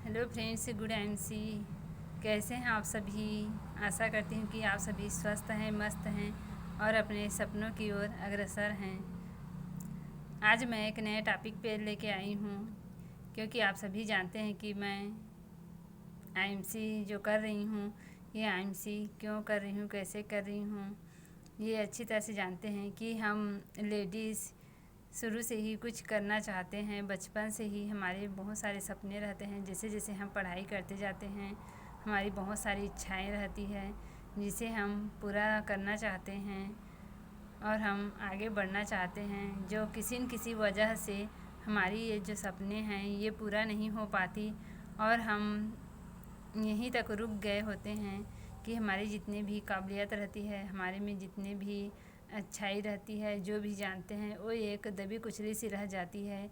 Hello friends, good MC. कैसे हैं आप सभी? आशा करती हूँ कि आप सभी स्वस्थ हैं, मस्त हैं और अपने सपनों की ओर अग्रसर हैं। आज मैं एक नए टॉपिक पे लेके आई हूँ, क्योंकि आप सभी जानते हैं कि मैं आईएमसी जो कर रही हूँ, ये आईएमसी क्यों कर रही हूँ, कैसे कर रही हूँ, ये अच्छी तरह से जानते हैं कि हम लेडीज़ शुरू से ही कुछ करना चाहते हैं। बचपन से ही हमारे बहुत सारे सपने रहते हैं। जैसे जैसे हम पढ़ाई करते जाते हैं, हमारी बहुत सारी इच्छाएं रहती है जिसे हम पूरा करना चाहते हैं और हम आगे बढ़ना चाहते हैं। जो किसी न किसी वजह से हमारी ये जो सपने हैं ये पूरा नहीं हो पाती और हम यहीं तक रुक गए होते हैं कि हमारी जितनी भी काबिलियत रहती है, हमारे में जितने भी अच्छाई रहती है, जो भी जानते हैं वो एक दबी कुचली सी रह जाती है,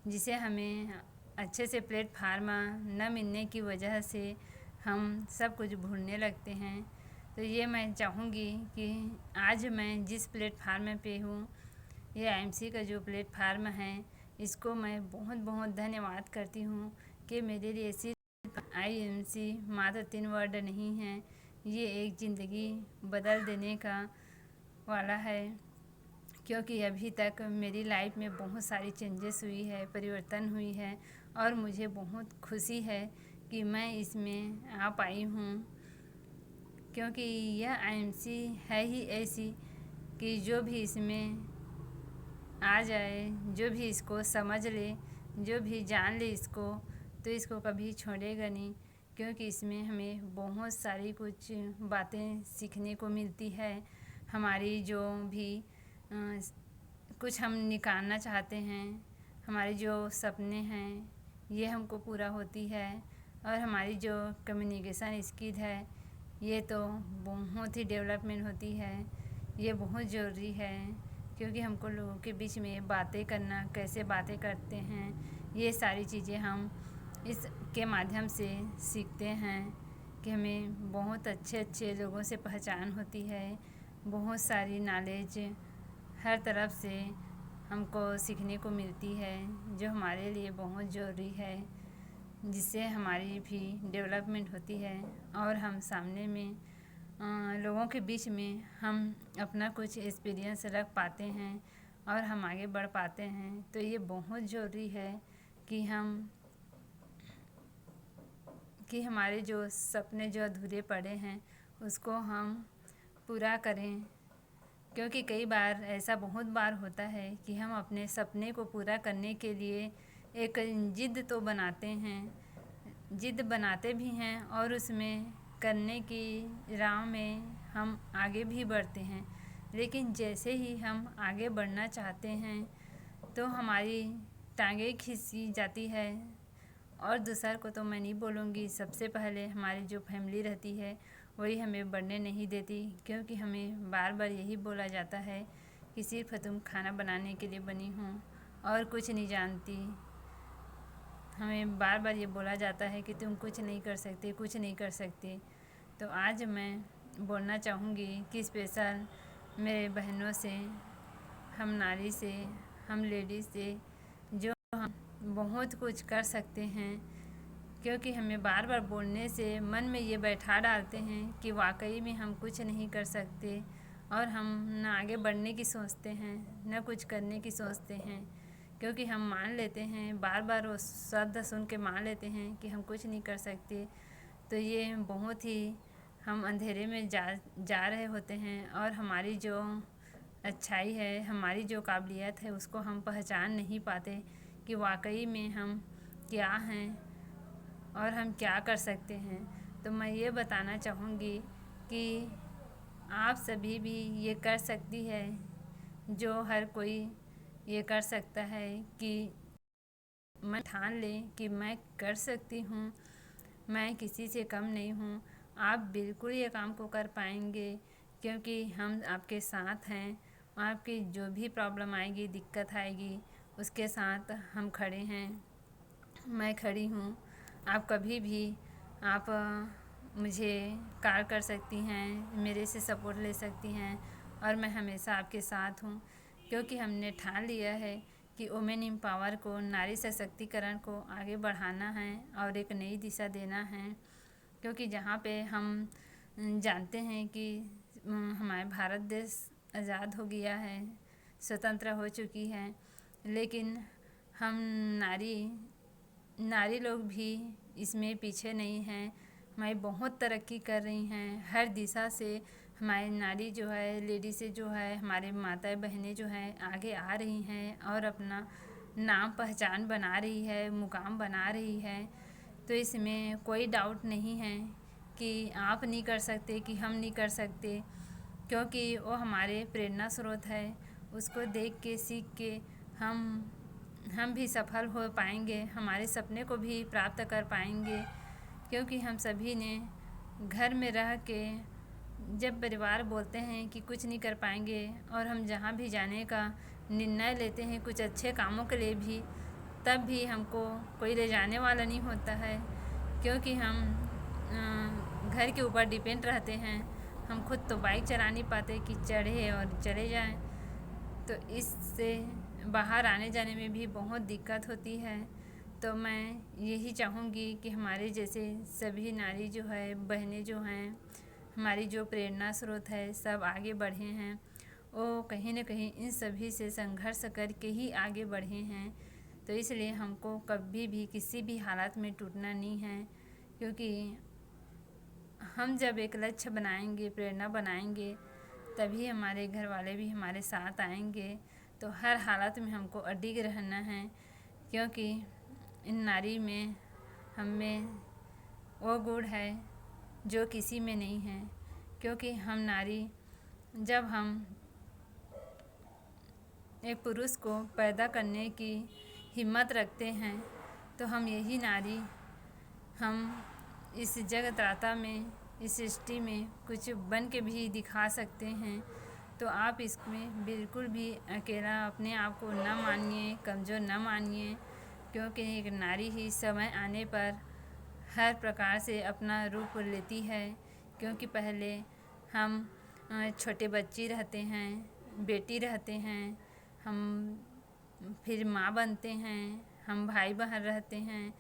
जिसे हमें अच्छे से प्लेटफार्म न मिलने की वजह से हम सब कुछ भूलने लगते हैं। तो ये मैं चाहूँगी कि आज मैं जिस प्लेटफार्म पे हूँ, ये आईएमसी का जो प्लेटफार्म है, इसको मैं बहुत बहुत धन्यवाद करती हूँ कि मेरे लिए सिर्फ आईएमसी मात्र 3 वर्ड नहीं है, ये एक ज़िंदगी बदल देने का वाला है। क्योंकि अभी तक मेरी लाइफ में बहुत सारी चेंजेस हुई है, परिवर्तन हुई है और मुझे बहुत खुशी है कि मैं इसमें आ पाई हूँ। क्योंकि यह आईएमसी है ही ऐसी कि जो भी इसमें आ जाए, जो भी इसको समझ ले, जो भी जान ले इसको, तो इसको कभी छोड़ेगा नहीं। क्योंकि इसमें हमें बहुत सारी कुछ बातें सीखने को मिलती है। हमारी जो भी कुछ हम निकालना चाहते हैं, हमारे जो सपने हैं ये हमको पूरा होती है और हमारी जो कम्युनिकेशन स्किल है ये तो बहुत ही डेवलपमेंट होती है। ये बहुत ज़रूरी है क्योंकि हमको लोगों के बीच में बातें करना, कैसे बातें करते हैं, ये सारी चीज़ें हम इसके माध्यम से सीखते हैं कि हमें बहुत अच्छे अच्छे लोगों से पहचान होती है। बहुत सारी नॉलेज हर तरफ से हमको सीखने को मिलती है जो हमारे लिए बहुत ज़रूरी है, जिससे हमारी भी डेवलपमेंट होती है और हम सामने में लोगों के बीच में हम अपना कुछ एक्सपीरियंस रख पाते हैं और हम आगे बढ़ पाते हैं। तो ये बहुत ज़रूरी है कि हमारे जो सपने जो अधूरे पड़े हैं उसको हम पूरा करें। क्योंकि कई बार ऐसा बहुत बार होता है कि हम अपने सपने को पूरा करने के लिए एक ज़िद तो बनाते हैं, ज़िद बनाते भी हैं और उसमें करने की राह में हम आगे भी बढ़ते हैं। लेकिन जैसे ही हम आगे बढ़ना चाहते हैं तो हमारी टांगें खींची जाती है। और दूसर को तो मैं नहीं बोलूँगी, सबसे पहले हमारी जो फैमिली रहती है वही हमें बढ़ने नहीं देती। क्योंकि हमें बार बार यही बोला जाता है कि सिर्फ तुम खाना बनाने के लिए बनी हो और कुछ नहीं जानती। हमें बार बार ये बोला जाता है कि तुम कुछ नहीं कर सकते, कुछ नहीं कर सकते। तो आज मैं बोलना चाहूँगी कि स्पेशल मेरे बहनों से, हम नारी से, हम लेडीज़ से, जो हम बहुत कुछ कर सकते हैं। क्योंकि हमें बार बार बोलने से मन में ये बैठा डालते हैं कि वाकई में हम कुछ नहीं कर सकते और हम न आगे बढ़ने की सोचते हैं, न कुछ करने की सोचते हैं। क्योंकि हम मान लेते हैं, बार बार वो शब्द सुन के मान लेते हैं कि हम कुछ नहीं कर सकते। तो ये बहुत ही हम अंधेरे में जा रहे होते हैं और हमारी जो अच्छाई है, हमारी जो काबिलियत है उसको हम पहचान नहीं पाते कि वाकई में हम क्या हैं और हम क्या कर सकते हैं। तो मैं ये बताना चाहूँगी कि आप सभी भी ये कर सकती है, जो हर कोई ये कर सकता है कि मैं ठान लें कि मैं कर सकती हूँ, मैं किसी से कम नहीं हूँ। आप बिल्कुल ये काम को कर पाएंगे क्योंकि हम आपके साथ हैं। आपकी जो भी प्रॉब्लम आएगी, दिक्कत आएगी, उसके साथ हम खड़े हैं, मैं खड़ी हूँ। आप कभी भी आप मुझे कॉल कर सकती हैं, मेरे से सपोर्ट ले सकती हैं और मैं हमेशा आपके साथ हूँ। क्योंकि हमने ठान लिया है कि वुमेन एम्पावर को, नारी सशक्तिकरण को आगे बढ़ाना है और एक नई दिशा देना है। क्योंकि जहाँ पे हम जानते हैं कि हमारे भारत देश आज़ाद हो गया है, स्वतंत्र हो चुकी है, लेकिन हम नारी लोग भी इसमें पीछे नहीं हैं। हमारी बहुत तरक्की कर रही हैं हर दिशा से। हमारी नारी जो है, लेडीज़ें जो है, हमारे माताएं बहनें जो हैं आगे आ रही हैं और अपना नाम पहचान बना रही है, मुकाम बना रही है। तो इसमें कोई डाउट नहीं है कि आप नहीं कर सकते, कि हम नहीं कर सकते, क्योंकि वो हमारे प्रेरणा स्रोत है। उसको देख के, सीख के हम भी सफल हो पाएंगे, हमारे सपने को भी प्राप्त कर पाएंगे। क्योंकि हम सभी ने घर में रह के, जब परिवार बोलते हैं कि कुछ नहीं कर पाएंगे और हम जहाँ भी जाने का निर्णय लेते हैं कुछ अच्छे कामों के लिए भी, तब भी हमको कोई ले जाने वाला नहीं होता है। क्योंकि हम घर के ऊपर डिपेंड रहते हैं। हम खुद तो बाइक चला नहीं पाते कि चढ़े और चले जाएं। तो इससे बाहर आने जाने में भी बहुत दिक्कत होती है। तो मैं यही चाहूँगी कि हमारे जैसे सभी नारी जो है, बहनें जो हैं, हमारी जो प्रेरणा स्रोत है, सब आगे बढ़े हैं। वो कहीं न कहीं इन सभी से संघर्ष करके ही आगे बढ़े हैं। तो इसलिए हमको कभी भी किसी भी हालात में टूटना नहीं है। क्योंकि हम जब एक लक्ष्य बनाएंगे, प्रेरणा बनाएंगे, तभी हमारे घर वाले भी हमारे साथ आएंगे। तो हर हालत में हमको अडिग रहना है। क्योंकि इन नारी में, हम में वो गुण है जो किसी में नहीं है। क्योंकि हम नारी, जब हम एक पुरुष को पैदा करने की हिम्मत रखते हैं, तो हम यही नारी, हम इस जगत राता में, इस सृष्टि में कुछ बन के भी दिखा सकते हैं। तो आप इसमें बिल्कुल भी अकेला अपने आप को न मानिए, कमज़ोर न मानिए। क्योंकि एक नारी ही समय आने पर हर प्रकार से अपना रूप लेती है। क्योंकि पहले हम छोटे बच्ची रहते हैं, बेटी रहते हैं, हम फिर माँ बनते हैं, हम भाई बहन रहते हैं,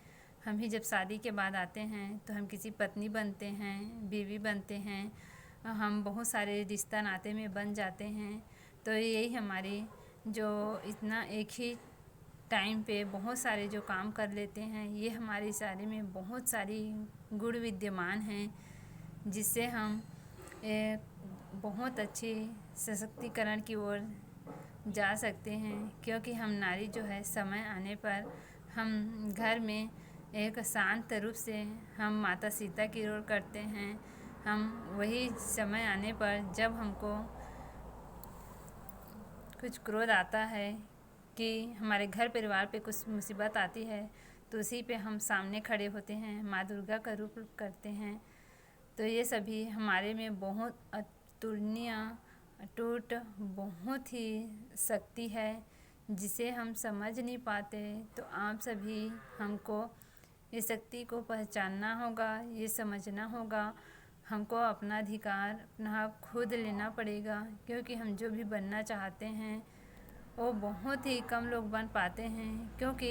हम ही जब शादी के बाद आते हैं तो हम किसी पत्नी बनते हैं, बीवी बनते हैं, हम बहुत सारे रिश्ता नाते में बन जाते हैं। तो यही हमारी जो इतना एक ही टाइम पे बहुत सारे जो काम कर लेते हैं, ये हमारी सारी में बहुत सारी गुण विद्यमान हैं, जिससे हम एक बहुत अच्छी सशक्तिकरण की ओर जा सकते हैं। क्योंकि हम नारी जो है, समय आने पर हम घर में एक शांत रूप से हम माता सीता की ओर करते हैं। हम वही समय आने पर जब हमको कुछ क्रोध आता है कि हमारे घर परिवार पे कुछ मुसीबत आती है, तो उसी पे हम सामने खड़े होते हैं, माँ दुर्गा का रूप करते हैं। तो ये सभी हमारे में बहुत अतुलनीय, अटूट, बहुत ही शक्ति है, जिसे हम समझ नहीं पाते। तो आप सभी हमको इस शक्ति को पहचानना होगा, ये समझना होगा। हमको अपना अधिकार अपना खुद लेना पड़ेगा। क्योंकि हम जो भी बनना चाहते हैं वो बहुत ही कम लोग बन पाते हैं। क्योंकि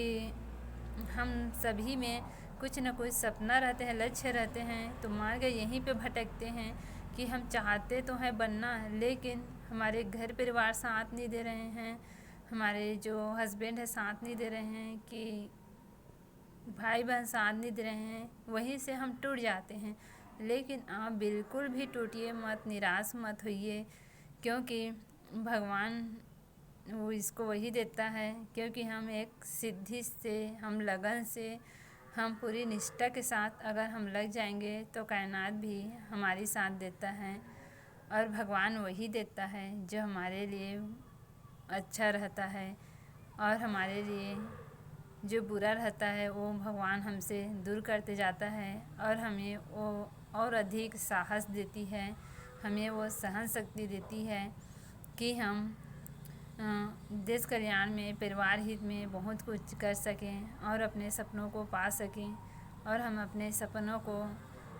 हम सभी में कुछ न कुछ सपना रहते हैं, लक्ष्य रहते हैं। तो मान गए यहीं पे भटकते हैं कि हम चाहते तो हैं बनना, लेकिन हमारे घर परिवार साथ नहीं दे रहे हैं, हमारे जो हस्बैंड है साथ नहीं दे रहे हैं, कि भाई बहन साथ नहीं दे रहे हैं, वहीं से हम टूट जाते हैं। लेकिन आप बिल्कुल भी टूटिए मत, निराश मत होइए। क्योंकि भगवान वो इसको वही देता है। क्योंकि हम एक सिद्धि से, हम लगन से, हम पूरी निष्ठा के साथ अगर हम लग जाएंगे तो कायनात भी हमारी साथ देता है। और भगवान वही देता है जो हमारे लिए अच्छा रहता है, और हमारे लिए जो बुरा रहता है वो भगवान हमसे दूर करते जाता है। और हमें वो और अधिक साहस देती है, हमें वो सहन शक्ति देती है कि हम देश कल्याण में, परिवार हित में बहुत कुछ कर सकें और अपने सपनों को पा सकें, और हम अपने सपनों को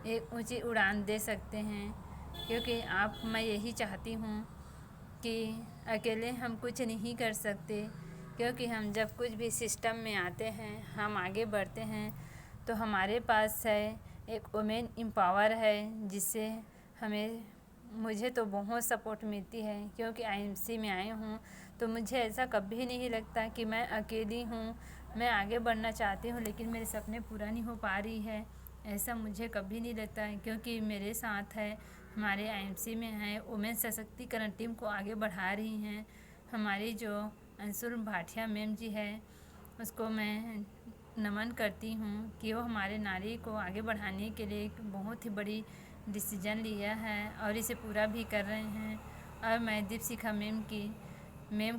एक ऊंची उड़ान दे सकते हैं। क्योंकि मैं यही चाहती हूँ कि अकेले हम कुछ नहीं कर सकते। क्योंकि हम जब कुछ भी सिस्टम में आते हैं, हम आगे बढ़ते हैं, तो हमारे पास है एक वुमेन एम्पावर है, जिससे मुझे तो बहुत सपोर्ट मिलती है। क्योंकि आईएमसी में आई हूँ तो मुझे ऐसा कभी नहीं लगता कि मैं अकेली हूँ। मैं आगे बढ़ना चाहती हूँ लेकिन मेरे सपने पूरा नहीं हो पा रही है, ऐसा मुझे कभी नहीं लगता है। क्योंकि मेरे साथ है, हमारे आईएमसी में है, वुमेन सशक्तिकरण टीम को आगे बढ़ा रही हैं। हमारी जो अंशुल भाटिया मैम जी है, उसको मैं नमन करती हूँ कि वो हमारे नारी को आगे बढ़ाने के लिए एक बहुत ही बड़ी डिसीजन लिया है और इसे पूरा भी कर रहे हैं। और मैं दीपशिखा मैम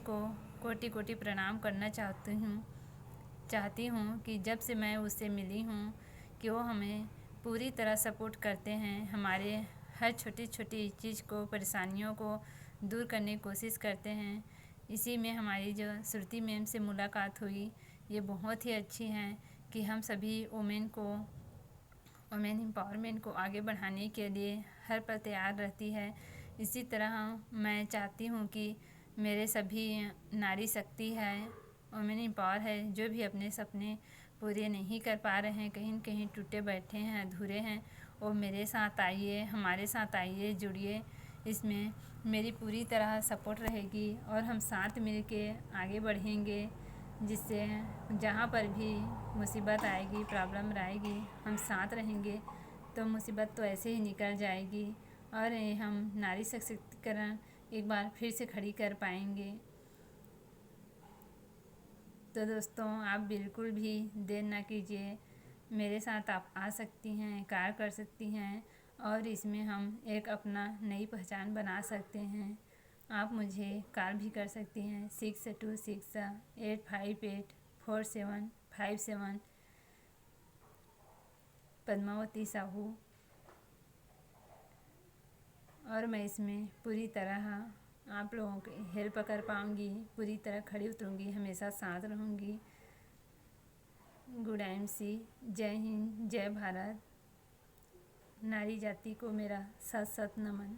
को कोटि कोटि प्रणाम करना चाहती हूँ कि जब से मैं उससे मिली हूँ कि वो हमें पूरी तरह सपोर्ट करते हैं। हमारे हर छोटी छोटी चीज़ को, परेशानियों को दूर करने की कोशिश करते हैं। इसी में हमारी जो श्रुति मैम से मुलाकात हुई, ये बहुत ही अच्छी हैं कि हम सभी वुमेन एम्पावरमेंट को आगे बढ़ाने के लिए हर पल तैयार रहती है। इसी तरह मैं चाहती हूँ कि मेरे सभी नारी शक्ति है, वुमेन एम्पावर है, जो भी अपने सपने पूरे नहीं कर पा रहे हैं, कहीं न कहीं टूटे बैठे हैं, अधूरे हैं, वो मेरे साथ आइए, हमारे साथ आइए, जुड़िए। इसमें मेरी पूरी तरह सपोर्ट रहेगी और हम साथ मिल के आगे बढ़ेंगे, जिससे जहाँ पर भी मुसीबत आएगी, प्रॉब्लम आएगी, हम साथ रहेंगे तो मुसीबत तो ऐसे ही निकल जाएगी और हम नारी सशक्तिकरण एक बार फिर से खड़ी कर पाएंगे। तो दोस्तों, आप बिल्कुल भी देर ना कीजिए, मेरे साथ आप आ सकती हैं, कार्य कर सकती हैं और इसमें हम एक अपना नई पहचान बना सकते हैं। आप मुझे कॉल भी कर सकती हैं 6268584757, पद्मावती साहू। और मैं इसमें पूरी तरह आप लोगों की हेल्प कर पाऊँगी, पूरी तरह खड़ी उतरूँगी, हमेशा साथ रहूँगी। गुड आईएमसी, जय हिंद, जय भारत। नारी जाति को मेरा सत सत नमन।